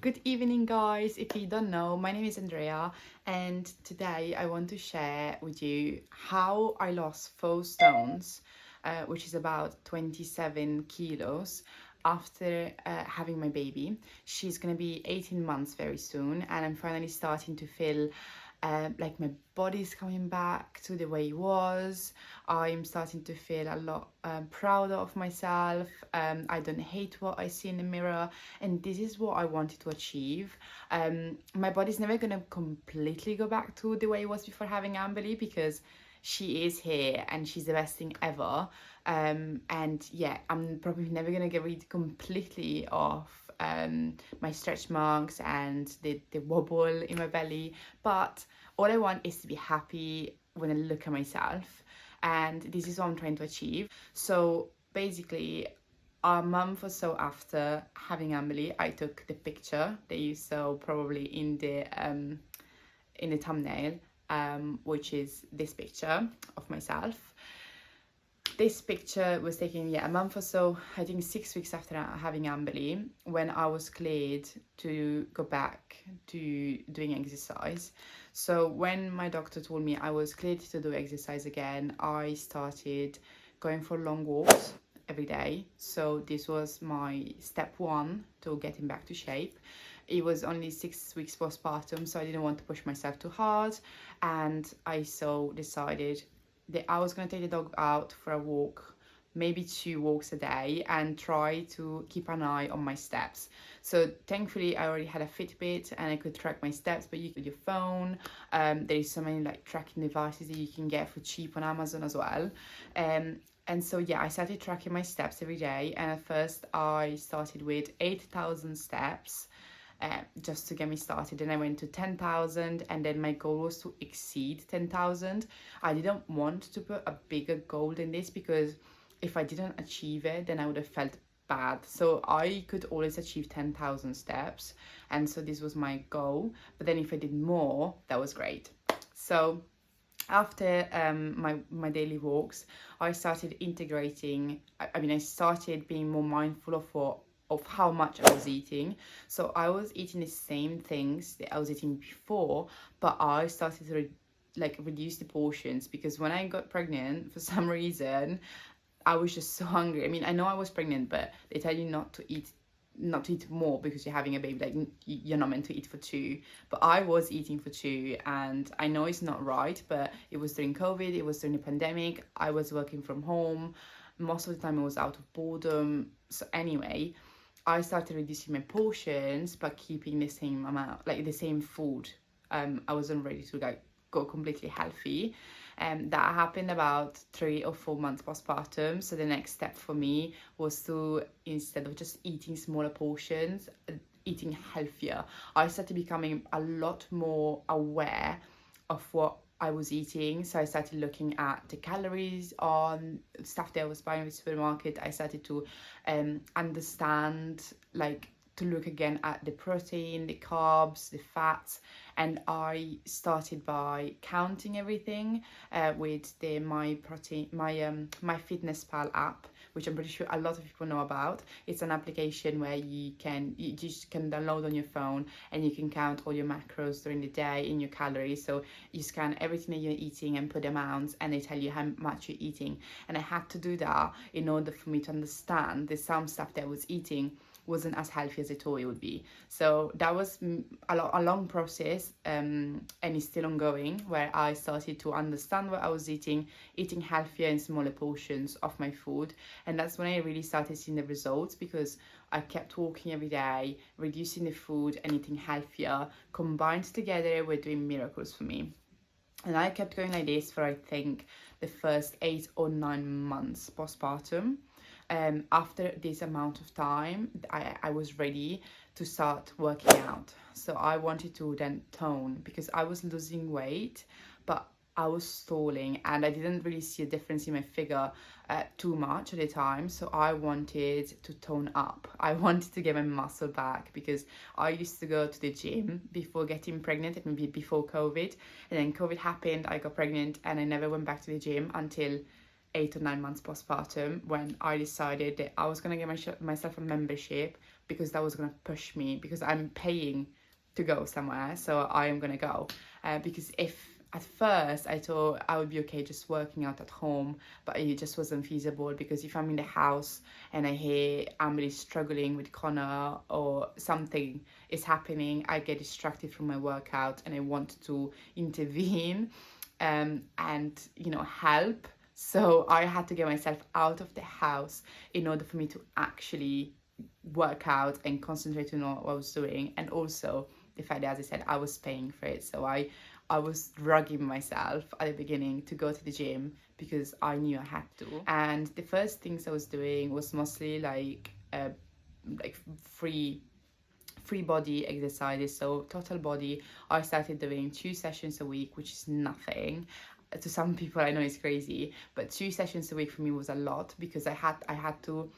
Good evening, guys. If you don't know, my name is Andrea, and today I want to share with you how I lost 4 stones, which is about 27 kilos, after having my baby. She's gonna be 18 months very soon, and I'm finally starting to feel like my body's coming back to the way it was. I'm starting to feel a lot prouder of myself. I don't hate what I see in the mirror, and this is what I wanted to achieve. My body's never gonna completely go back to the way it was before having Amberly, because she is here and she's the best thing ever. And yeah, I'm probably never gonna get rid completely of my stretch marks and the wobble in my belly, but all I want is to be happy when I look at myself, and this is what I'm trying to achieve. So basically, a month or so after having Emily, I took the picture that you saw probably in the thumbnail, which is this picture of myself. This picture was taken, a month or so, I think 6 weeks after having Amberly, when I was cleared to go back to doing exercise. So when my doctor told me I was cleared to do exercise again, I started going for long walks every day. So this was my step one to getting back to shape. It was only 6 weeks postpartum, so I didn't want to push myself too hard, and I so decided that I was going to take the dog out for a walk, maybe 2 walks a day, and try to keep an eye on my steps. So thankfully I already had a Fitbit and I could track my steps, but you could your phone. There is so many like tracking devices that you can get for cheap on Amazon as well. And so I started tracking my steps every day, and at first I started with 8,000 steps. Just to get me started. Then I went to 10,000, and then my goal was to exceed 10,000. I didn't want to put a bigger goal than this, because if I didn't achieve it, then I would have felt bad. So I could always achieve 10,000 steps, and so this was my goal. But then if I did more, that was great. So after my daily walks, I started integrating. I started being more mindful of how much I was eating. So I was eating the same things that I was eating before, but I started to reduce the portions, because when I got pregnant, for some reason, I was just so hungry. I mean, I know I was pregnant, but they tell you not to eat more because you're having a baby. Like, you're not meant to eat for 2, but I was eating for 2, and I know it's not right, but it was during COVID, it was during the pandemic, I was working from home, most of the time I was out of boredom. So anyway, I started reducing my portions but keeping the same amount, like the same food. I wasn't ready to go completely healthy. And that happened about 3 or 4 months postpartum. So the next step for me was to, instead of just eating smaller portions, eating healthier. I started becoming a lot more aware of what I was eating. So I started looking at the calories on stuff that I was buying in the supermarket. I started to understand, to look again at the protein, the carbs, the fats, and I started by counting everything with the my MyFitnessPal app, which I'm pretty sure a lot of people know about. It's an application where you just can download on your phone, and you can count all your macros during the day in your calories. So you scan everything that you're eating and put amounts, and they tell you how much you're eating. And I had to do that in order for me to understand that some stuff that I was eating wasn't as healthy as I thought it would be. So that was a long process, and it's still ongoing, where I started to understand what I was eating healthier in smaller portions of my food. And that's when I really started seeing the results, because I kept walking every day, reducing the food and eating healthier, combined together were doing miracles for me. And I kept going like this for, I think, the first 8 or 9 months postpartum. After this amount of time, I was ready to start working out. So I wanted to then tone, because I was losing weight, but I was stalling, and I didn't really see a difference in my figure too much at the time. So I wanted to tone up. I wanted to get my muscle back, because I used to go to the gym before getting pregnant, maybe before COVID. And then COVID happened, I got pregnant, and I never went back to the gym until 8 or 9 months postpartum, when I decided that I was going to get myself a membership, because that was going to push me, because I'm paying to go somewhere, so I am going to go. Because if at first I thought I would be okay just working out at home, but it just wasn't feasible, because if I'm in the house and I hear Emily struggling with Connor or something is happening, I get distracted from my workout and I want to intervene and help. So I had to get myself out of the house in order for me to actually work out and concentrate on what I was doing. And also the fact that, as I said, I was paying for it, so I was drugging myself at the beginning to go to the gym because I knew I had to. And the first things I was doing was mostly like free body exercises. So total body, I started doing 2 sessions a week, which is nothing. To some people I know it's crazy, but 2 sessions a week for me was a lot, because I had to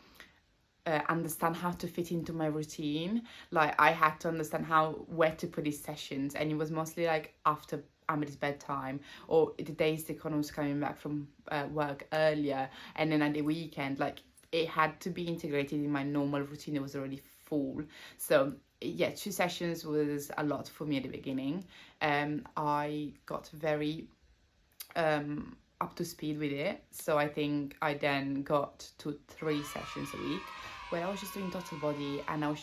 understand how to fit into my routine. Like I had to understand where to put these sessions, and it was mostly like after Emily's bedtime, or the days that Connor was coming back from work earlier, and then at the weekend. Like it had to be integrated in my normal routine. It was already full. So yeah, 2 sessions was a lot for me at the beginning. I got very up to speed with it, so I think I then got to 3 sessions a week where I was just doing total body, and I was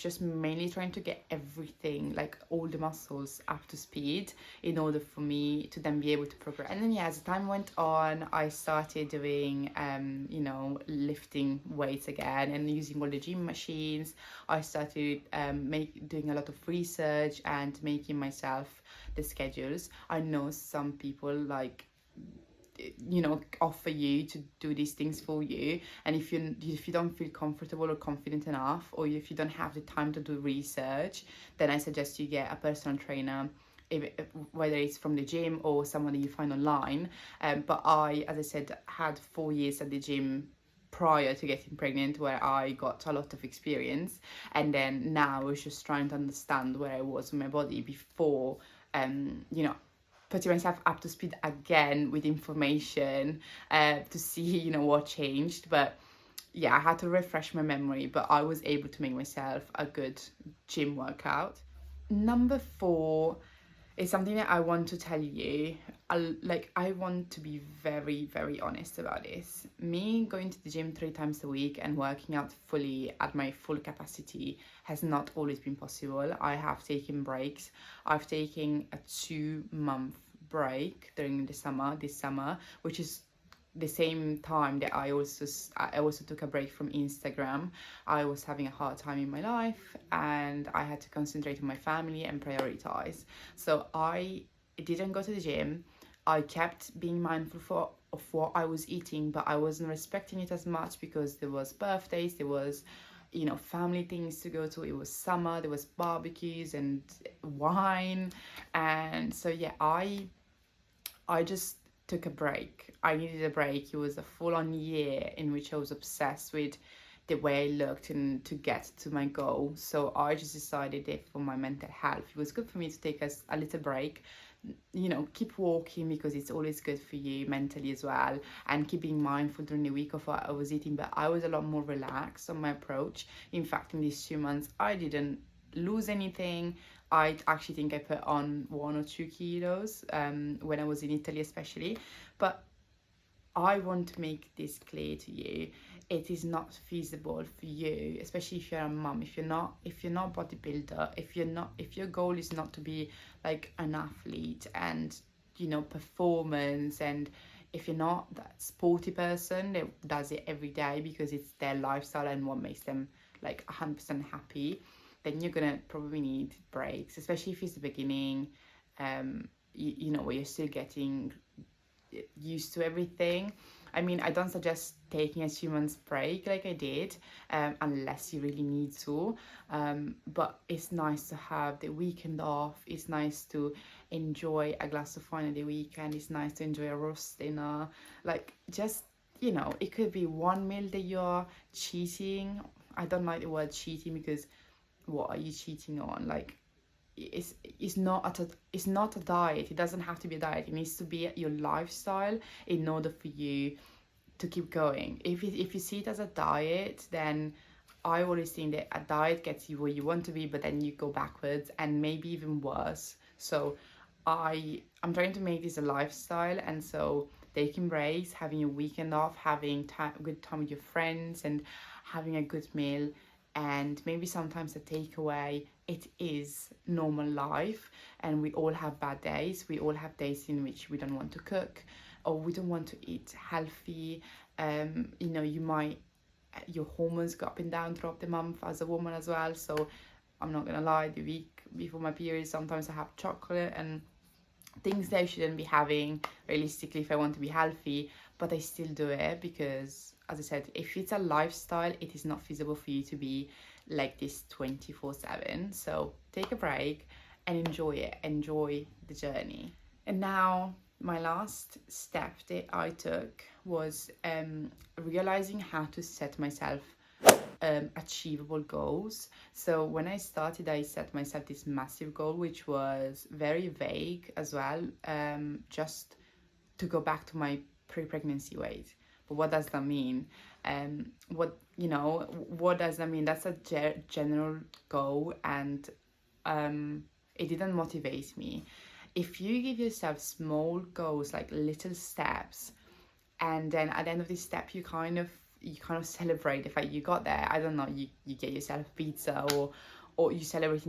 just mainly trying to get everything, like all the muscles, up to speed in order for me to then be able to progress. And then yeah, as time went on, I started doing lifting weights again and using all the gym machines. I started doing a lot of research and making myself the schedules. I know some people like offer you to do these things for you, and if you don't feel comfortable or confident enough, or if you don't have the time to do research, then I suggest you get a personal trainer, whether it's from the gym or someone that you find online. But I, as I said, had 4 years at the gym prior to getting pregnant, where I got a lot of experience, and then now I was just trying to understand where I was with my body before putting myself up to speed again with information to see what changed. But yeah, I had to refresh my memory, but I was able to make myself a good gym workout. Number 4 is something that I want to tell you. I want to be very, very honest about this. Me going to the gym 3 times a week and working out fully at my full capacity has not always been possible. I have taken breaks. I've taken a 2-month break during this summer, which is the same time that I also took a break from Instagram. I was having a hard time in my life, and I had to concentrate on my family and prioritize. So I didn't go to the gym. I kept being mindful of what I was eating, but I wasn't respecting it as much because there was birthdays, there was family things to go to. It was summer, there was barbecues and wine, and so yeah, I just took a break. I needed a break. It was a full-on year in which I was obsessed with the way I looked and to get to my goal. So I just decided that for my mental health, it was good for me to take a little break. Keep walking because it's always good for you mentally as well, and keep being mindful during the week of what I was eating. But I was a lot more relaxed on my approach. In fact, in these 2 months, I didn't lose anything. I actually think I put on 1 or 2 kilos when I was in Italy especially. But I want to make this clear to you. It is not feasible for you, especially if you're a mom, if you're not bodybuilder, if your goal is not to be like an athlete and performance, and if you're not that sporty person that does it every day because it's their lifestyle and what makes them like 100% happy, then you're gonna probably need breaks, especially if it's the beginning, where you're still getting used to everything. I mean, I don't suggest taking a 2 months break like I did, unless you really need to. But it's nice to have the weekend off. It's nice to enjoy a glass of wine at the weekend. It's nice to enjoy a roast dinner. Like, just, it could be one meal that you're cheating. I don't like the word cheating because what are you cheating on? Like, it's not a diet. It doesn't have to be a diet. It needs to be your lifestyle in order for you to keep going. If you see it as a diet, then I always think that a diet gets you where you want to be, but then you go backwards and maybe even worse. So I'm trying to make this a lifestyle, and so taking breaks, having a weekend off, having good time with your friends, and having a good meal, and maybe sometimes a takeaway. It is normal life, and we all have bad days. We all have days in which we don't want to cook, or we don't want to eat healthy. You know, your hormones go up and down throughout the month as a woman as well. So I'm not gonna lie, the week before my period, sometimes I have chocolate and things that I shouldn't be having realistically if I want to be healthy, but I still do it because, as I said, if it's a lifestyle, it is not feasible for you to be like this 24/7. So take a break and enjoy it, enjoy the journey. And now my last step that I took was realizing how to set myself achievable goals. So when I started, I set myself this massive goal, which was very vague as well, just to go back to my pre-pregnancy weight. But what does that mean? What does that mean? That's a general goal, and it didn't motivate me. If you give yourself small goals, like little steps, and then at the end of this step you kind of celebrate the fact you got there. I don't know, you get yourself pizza, or you celebrate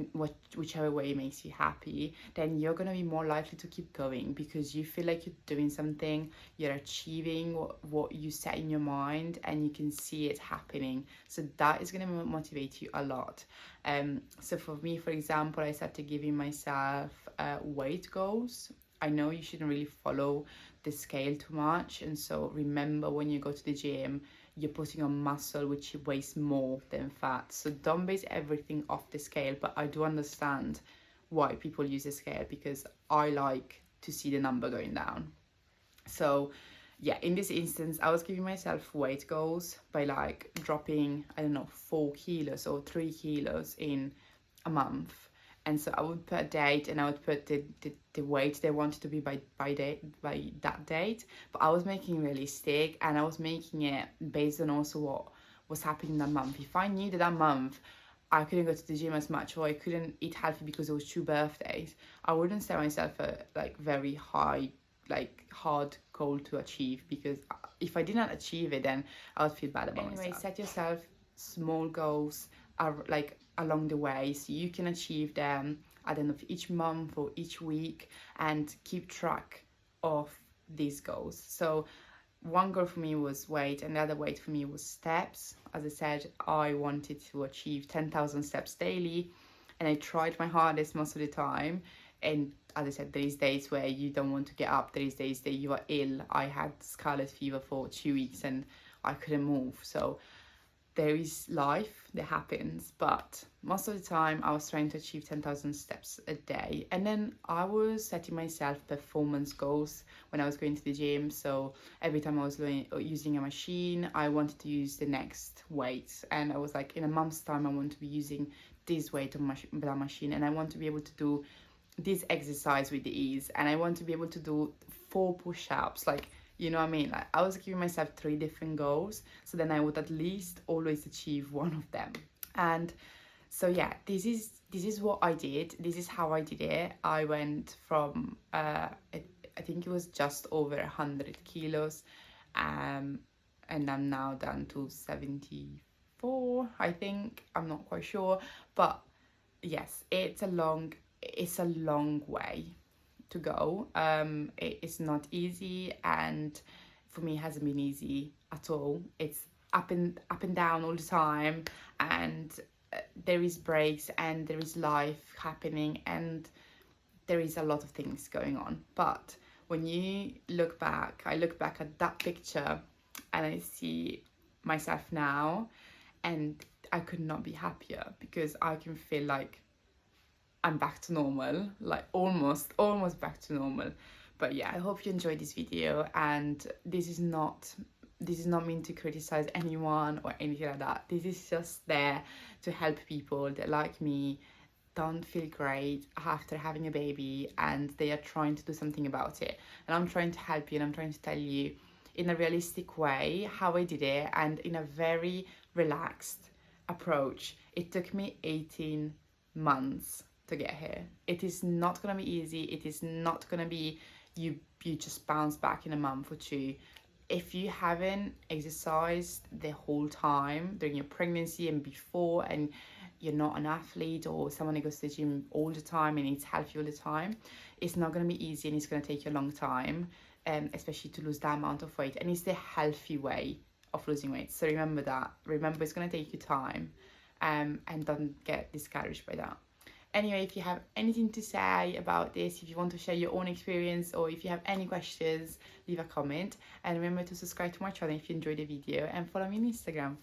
whichever way makes you happy, then you're going to be more likely to keep going because you feel like you're doing something, you're achieving what you set in your mind, and you can see it happening. So that is going to motivate you a lot. So for me, for example, I started giving myself weight goals. I know you shouldn't really follow the scale too much, and so remember, when you go to the gym, you're putting on muscle which weighs more than fat. So don't base everything off the scale, but I do understand why people use the scale, because I like to see the number going down. So yeah, in this instance, I was giving myself weight goals by like dropping, I don't know, 4 kilos or 3 kilos in a month. And so I would put a date, and I would put the weight they wanted to be by that date. But I was making it realistic, and I was making it based on also what was happening that month. If I knew that month I couldn't go to the gym as much, or I couldn't eat healthy because it was 2 birthdays, I wouldn't set myself a like very high, like hard goal to achieve, because if I did not achieve it, then I would feel bad about myself. Set yourself small goals are like along the way, so you can achieve them at the end of each month or each week, and keep track of these goals. So one goal for me was weight, and the other weight for me was steps. As I said, I wanted to achieve 10,000 steps daily, and I tried my hardest most of the time. And as I said, there is days where you don't want to get up, there is days that you are ill. I had scarlet fever for 2 weeks and I couldn't move. So there is life that happens, but most of the time I was trying to achieve 10,000 steps a day. And then I was setting myself performance goals when I was going to the gym. So every time I was using a machine, I wanted to use the next weight, and I was like, in a month's time I want to be using this weight on that machine, and I want to be able to do this exercise with ease, and I want to be able to do 4 push-ups, like, you know what I mean? Like, I was giving myself 3 different goals, so then I would at least always achieve one of them. And so yeah, this is what I did. This is how I did it. I went from I think it was just over 100 kilos, and I'm now down to 74, I think. I'm not quite sure, but yes, it's a long way to go. It's not easy, and for me it hasn't been easy at all. It's up and down all the time, and there is breaks, and there is life happening, and there is a lot of things going on. But when you look back, I look back at that picture and I see myself now, and I could not be happier, because I can feel like I'm back to normal, like almost back to normal. But yeah, I hope you enjoyed this video, and this is not meant to criticize anyone or anything like that. This is just there to help people that, like me, don't feel great after having a baby, and they are trying to do something about it. And I'm trying to help you, and I'm trying to tell you in a realistic way how I did it, and in a very relaxed approach. It took me 18 months to get here. It is not gonna be easy. It is not gonna be you just bounce back in a month or two. If you haven't exercised the whole time during your pregnancy and before, and you're not an athlete or someone who goes to the gym all the time and eats healthy all the time, it's not going to be easy, and it's going to take you a long time, especially to lose that amount of weight. And it's the healthy way of losing weight, so remember that. Remember, it's going to take you time, and don't get discouraged by that. Anyway, if you have anything to say about this, if you want to share your own experience, or if you have any questions, leave a comment. And remember to subscribe to my channel if you enjoyed the video, and follow me on Instagram.